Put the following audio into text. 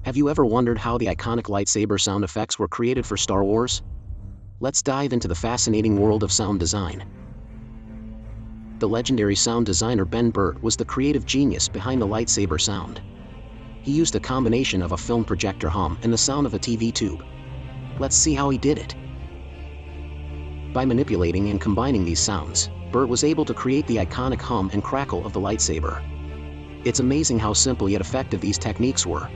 Have you ever wondered how the iconic lightsaber sound effects were created for Star Wars? Let's dive into the fascinating world of sound design. The legendary sound designer Burtt was the creative genius behind the lightsaber sound. He used a combination of a film projector hum and the sound of a TV tube. Let's see how he did it. By manipulating and combining these sounds, Burtt was able to create the iconic hum and crackle of the lightsaber. It's amazing how simple yet effective these techniques were.